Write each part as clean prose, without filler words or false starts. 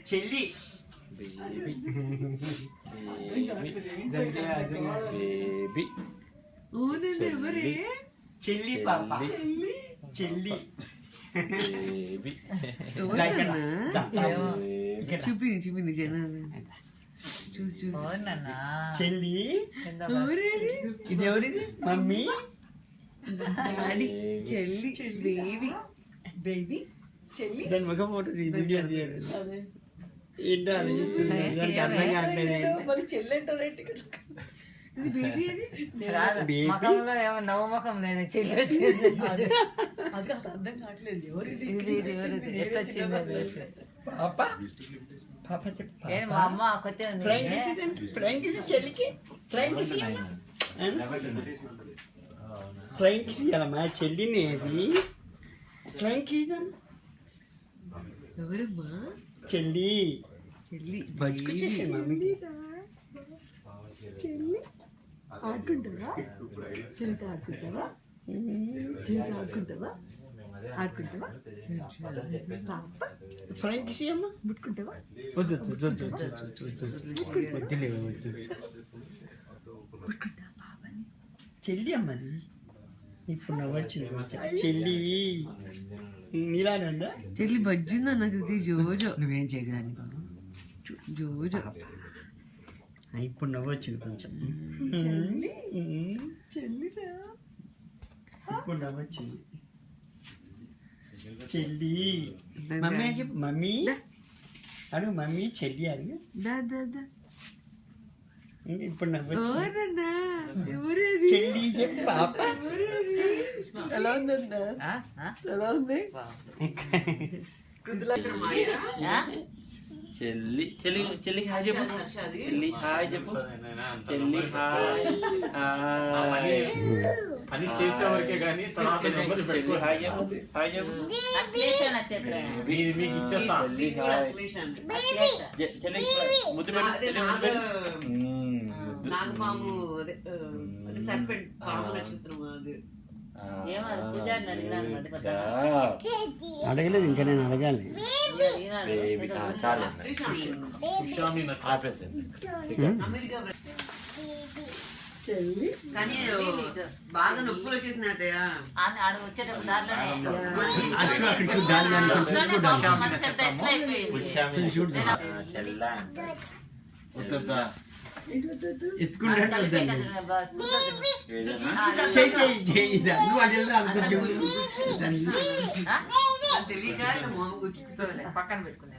చెల్లి చెల్లి పాప చెల్లి చూపింది చూపింది జనాలు చూసి చూసి చెల్లి ఇది ఎవరిది మమ్మీ డాడీ చెల్లి బేబీ బేబీ చెల్లి దాని ముఖం ఫోటో వీడియో తీయాలి ఏంటో ఆలోచిస్తుంది దానికి అర్థం కావట్లేదు మరి చెల్లి అంటారేంటి ఇది బేబీ అది ముఖంలో ఏమో నవ్వు ముఖం లేదు చెల్లి వచ్చింది అది అసలు అర్థం కావట్లేదు ఎవరిది ఎట్లా వచ్చింది పాప పాప చెప్పు మా అమ్మ కొత్త ఫ్లైంగ్ కిసి చెల్లికి ఫ్లైంగ్ కిసి ఫ్లైంగ్ కిసి అమ్మా చెల్లిని ఏది ఫ్లైంగ్ కిసి ఎవరమ్మా చెల్లి చెల్లి బతుకు చేసింది మమ్మీకి చెల్లి ఆడుకుంటావా చెల్లితో ఆడుకుంటావా చెల్లితో ఆడుకుంటావా ఆడుకుంటావా పాప ఫ్లైంగ్ కిసి అమ్మా ముట్టుకుంటావా వద్దు వద్దులే వద్దు ముట్టుకుంటా పాపని చెల్లి అమ్మని ఇప్పుడు నవ్వొచ్చింది చెల్లి నీలానే ఉందా చెల్లి బజ్జుందా నాకు ఇది జోజో నువ్వేం చేయదాన్ని బాబు జోజో ఇప్పుడు నవ్వొచ్చింది కొంచెం చెల్లిరా ఇప్పుడు నవ్వొచ్చింది చెల్లి మమ్మీ అని చెప్పు మమ్మీ అడుగు మమ్మీ చెల్లి అడుగు దా దా దా ఇప్పుడు నవ్వొచ్చింది ఓరన్నా ఎవరేది చెల్లి చెప్పు పాప ఎలా ఉందన్నా ఎలా ఉంది చెల్లి చెల్లి చెల్లి హాయ్ చెప్పు చెల్లి హాయ్ చెప్పు చెల్లి హాయ్ అని చేసేవరకే కానీ తర్వాత నెంబర్ చెల్లి హాయ్ చెప్పు హాయ్ చెప్పు మీకు ఇచ్చేస్తా చెల్లి హాయ్ చెల్లి ముద్దు పెట్టు చెల్లి ముద్దు పెట్టు నాగపాము అదే సర్పెంట్ పాము నక్షత్రం అది అడగలేదు ఇంకా నేను అడగాలి చాలా అమెరికా చెల్లి కానీ బాగా నొప్పులు వచ్చేసినట్టయా ఆడు వచ్చేటప్పుడు దారిలోనే చెల్లా ఎత్తుకుంటే నువ్వు తెలియక మామ కూర్చుంటే పక్కన పెట్టుకున్నాను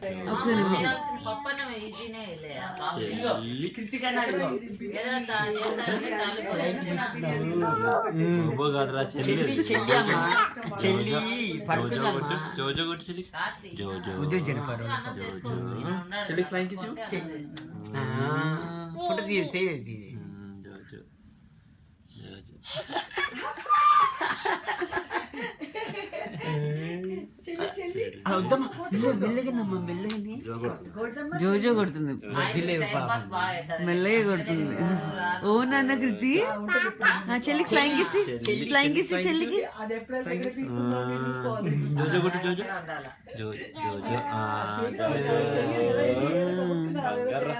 చెల్లి పడుకుందమ్మా జోజో కొట్టు చెల్లి జోజో ఉద్యోగ జరిపారు చెల్లి ఫ్లైంగ్ కిస్ ఫోటో తీరే జోజో జోజో వద్దమ్మా మెల్లగానమ్మా మెల్లగానే జోజో కొడుతుంది మెల్లగా కొడుతుంది ఓ నాన్న కృతి చెల్లి ఫ్లైంగ్ ఇసి చెల్లికి జోజో కొట్టు జోజో జోజో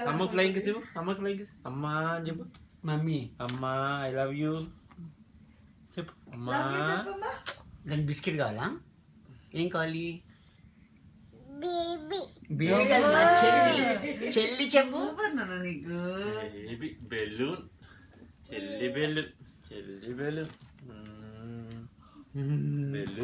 అమ్మ ఫ్లైంగ్ కిస్ ఇవ్వు అమ్మ ఫ్లైంగ్ కిస్ అమ్మా అని చెప్పు మమ్మీ అమ్మా ఐ లవ్ యూ చెప్పు అమ్మా దానికి బిస్కెట్ కావాలా ఏం కావాలి బేబీ కదమ్మా చెల్లి చెప్పు నీకు బేబీ బెలూన్ చెల్లి బెలూన్ చెల్లి బెలూన్ బెలూన్